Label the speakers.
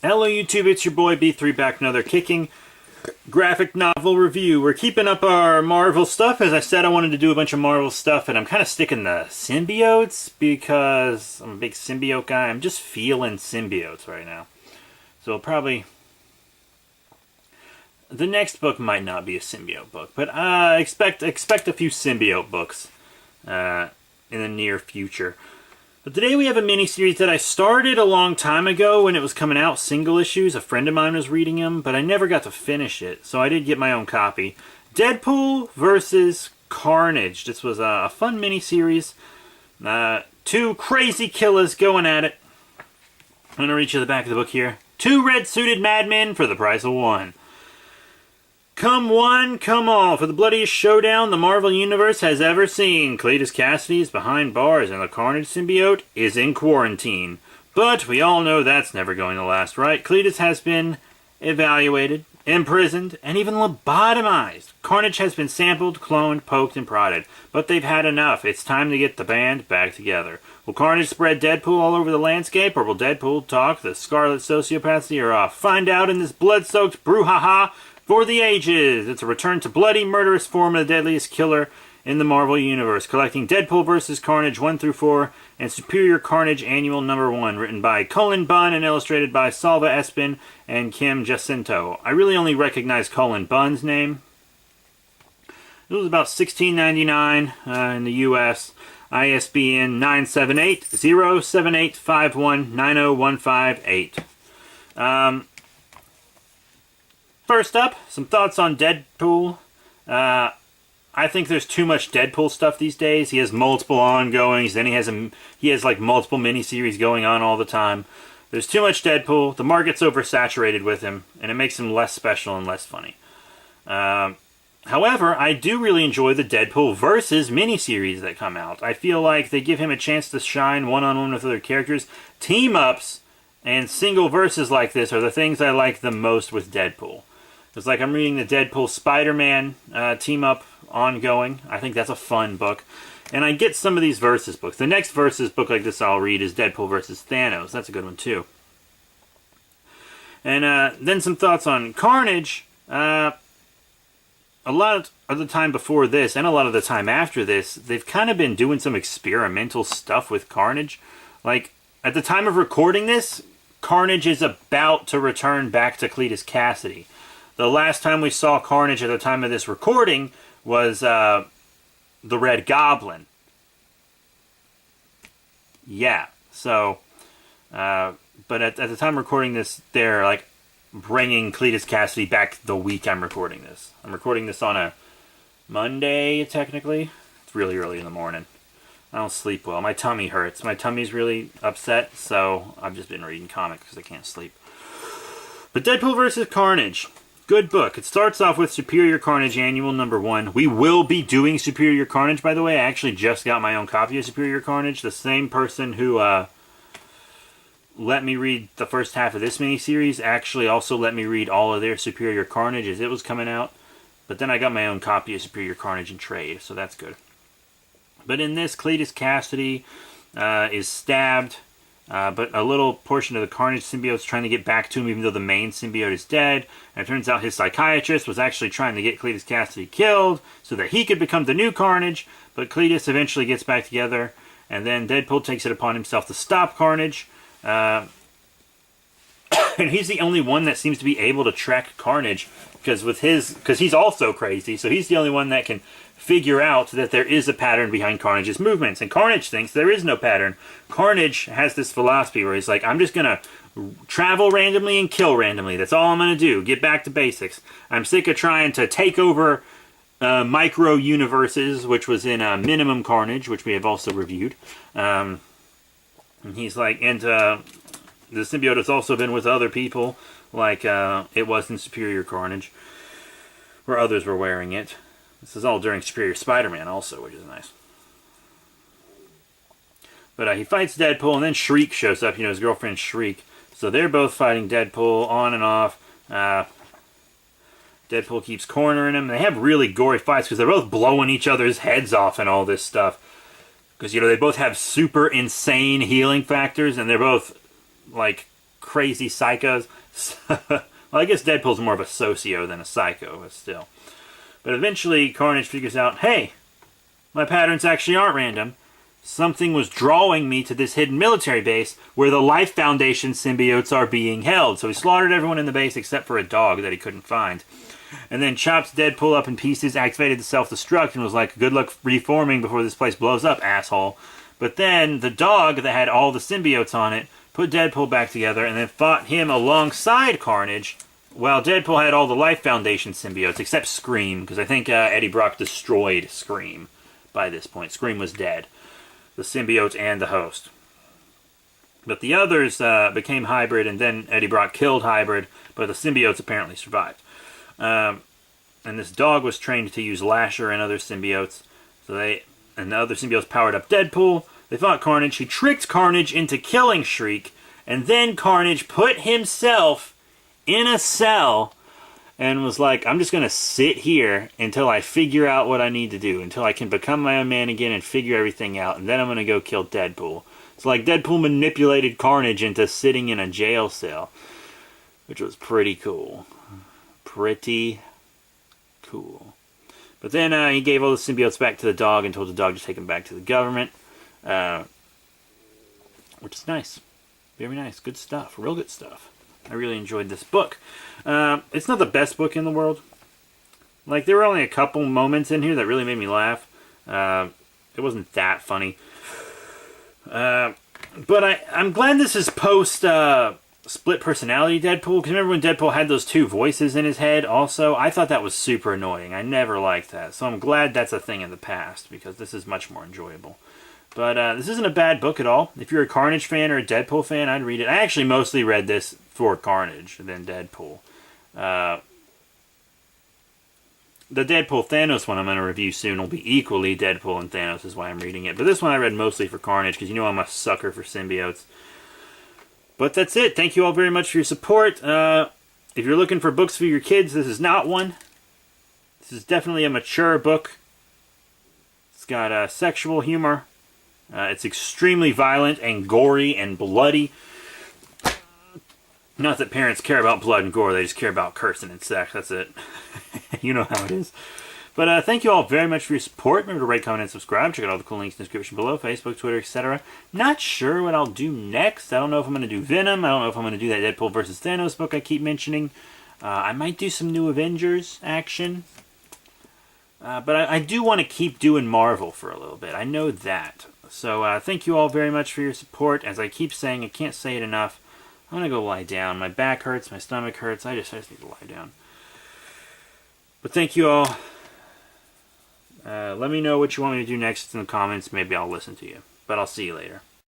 Speaker 1: Hello YouTube, it's your boy B3 back with another kicking graphic novel review. We're keeping up our Marvel stuff. As I said, I wanted to do a bunch of Marvel stuff, and I'm kind of sticking the symbiotes because I'm a big symbiote guy. I'm just feeling symbiotes right now. So probably the next book might not be a symbiote book, but expect a few symbiote books in the near future. But today we have a mini-series that I started a long time ago when it was coming out, single issues. A friend of mine was reading them, but I never got to finish it, so I did get my own copy. Deadpool versus Carnage. This was a fun mini-series. Two crazy killers going at it. I'm going to reach to the back of the book here. Two red-suited madmen for the price of one. Come one, come all, for the bloodiest showdown the Marvel Universe has ever seen. Cletus Cassidy is behind bars and the Carnage symbiote is in quarantine. But we all know that's never going to last, right? Cletus has been evaluated, imprisoned, and even lobotomized. Carnage has been sampled, cloned, poked, and prodded. But they've had enough. It's time to get the band back together. Will Carnage spread Deadpool all over the landscape, or will Deadpool talk the scarlet sociopath's ear off? Find out in this blood-soaked brouhaha for the ages. It's a return to bloody, murderous form of the deadliest killer in the Marvel Universe. Collecting Deadpool vs. Carnage 1-4 and Superior Carnage Annual No. 1. Written by Cullen Bunn and illustrated by Salva Espin and Kim Jacinto. I really only recognize Cullen Bunn's name. It was about $16.99 in the U.S. ISBN 978-07851-90158. First up, some thoughts on Deadpool. I think there's too much Deadpool stuff these days. He has multiple ongoings, then he has like multiple miniseries going on all the time. There's too much Deadpool. The market's oversaturated with him, and it makes him less special and less funny. However, I do really enjoy the Deadpool versus miniseries that come out. I feel like they give him a chance to shine one-on-one with other characters. Team-ups and single verses like this are the things I like the most with Deadpool. It's like I'm reading the Deadpool Spider-Man team-up ongoing. I think that's a fun book. And I get some of these versus books. The next versus book like this I'll read is Deadpool versus Thanos. That's a good one too. And then some thoughts on Carnage. A lot of the time before this, and a lot of the time after this, they've kind of been doing some experimental stuff with Carnage. Like, at the time of recording this, Carnage is about to return back to Cletus Cassidy. The last time we saw Carnage at the time of this recording was the Red Goblin. Yeah, so, but at the time of recording this, they're like bringing Cletus Cassidy back the week I'm recording this. I'm recording this on a Monday, technically. It's really early in the morning. I don't sleep well. My tummy hurts. My tummy's really upset, so I've just been reading comics because I can't sleep. But Deadpool vs. Carnage. Good book. It starts off with Superior Carnage Annual No. 1. We will be doing Superior Carnage, by the way. I actually just got my own copy of Superior Carnage. The same person who let me read the first half of this miniseries actually also let me read all of their Superior Carnage as it was coming out. But then I got my own copy of Superior Carnage in trade, so that's good. But in this, Cletus Cassidy is stabbed, but a little portion of the Carnage symbiote is trying to get back to him even though the main symbiote is dead. And it turns out his psychiatrist was actually trying to get Cletus Cassidy killed so that he could become the new Carnage. But Cletus eventually gets back together, and then Deadpool takes it upon himself to stop Carnage. And he's the only one that seems to be able to track Carnage because he's also crazy, so he's the only one that can figure out that there is a pattern behind Carnage's movements. And Carnage thinks there is no pattern. Carnage has this philosophy where he's like, I'm just going to travel randomly and kill randomly. That's all I'm going to do. Get back to basics. I'm sick of trying to take over micro-universes, which was in Minimum Carnage, which we have also reviewed. And he's like, and the symbiote has also been with other people, like it was in Superior Carnage, where others were wearing it. This is all during Superior Spider-Man also, which is nice. But he fights Deadpool, and then Shriek shows up, his girlfriend Shriek. So they're both fighting Deadpool on and off. Deadpool keeps cornering him. They have really gory fights because they're both blowing each other's heads off and all this stuff. Because, they both have super insane healing factors, and they're both, like, crazy psychos. Well, I guess Deadpool's more of a socio than a psycho, but still. But eventually, Carnage figures out, hey, my patterns actually aren't random. Something was drawing me to this hidden military base where the Life Foundation symbiotes are being held. So he slaughtered everyone in the base except for a dog that he couldn't find. And then chopped Deadpool up in pieces, activated the self-destruct, and was like, good luck reforming before this place blows up, asshole. But then the dog that had all the symbiotes on it put Deadpool back together and then fought him alongside Carnage while Deadpool had all the Life Foundation symbiotes, except Scream, because I think Eddie Brock destroyed Scream by this point. Scream was dead. The symbiotes and the host. But the others became Hybrid, and then Eddie Brock killed Hybrid, but the symbiotes apparently survived. And this dog was trained to use Lasher and other symbiotes. And the other symbiotes powered up Deadpool. They fought Carnage. He tricked Carnage into killing Shriek, and then Carnage put himself in a cell and was like, I'm just going to sit here until I figure out what I need to do, until I can become my own man again and figure everything out, and then I'm going to go kill Deadpool. It's like Deadpool manipulated Carnage into sitting in a jail cell, which was pretty cool. Pretty cool. But then he gave all the symbiotes back to the dog and told the dog to take them back to the government, which is nice. Very nice. Good stuff. Real good stuff. I really enjoyed this book. It's not the best book in the world. Like, there were only a couple moments in here that really made me laugh. It wasn't that funny. But I'm glad this is post split personality Deadpool, because remember when Deadpool had those two voices in his head also? I thought that was super annoying. I never liked that. So I'm glad that's a thing in the past, because this is much more enjoyable. But this isn't a bad book at all. If you're a Carnage fan or a Deadpool fan, I'd read it. I actually mostly read this for Carnage than Deadpool. The Deadpool Thanos one I'm going to review soon will be equally Deadpool and Thanos, is why I'm reading it. But this one I read mostly for Carnage, because you know I'm a sucker for symbiotes. But that's it. Thank you all very much for your support. If you're looking for books for your kids, this is not one. This is definitely a mature book. It's got sexual humor. It's extremely violent and gory and bloody. Not that parents care about blood and gore, they just care about cursing and sex. That's it. You know how it is. But thank you all very much for your support. Remember to rate, comment, and subscribe. Check out all the cool links in the description below. Facebook, Twitter, etc. Not sure what I'll do next. I don't know if I'm going to do Venom. I don't know if I'm going to do that Deadpool vs. Thanos book I keep mentioning. I might do some new Avengers action. But I do want to keep doing Marvel for a little bit. I know that. So thank you all very much for your support. As I keep saying, I can't say it enough. I'm going to go lie down. My back hurts. My stomach hurts. I just need to lie down. But thank you all. Let me know what you want me to do next in the comments. Maybe I'll listen to you. But I'll see you later.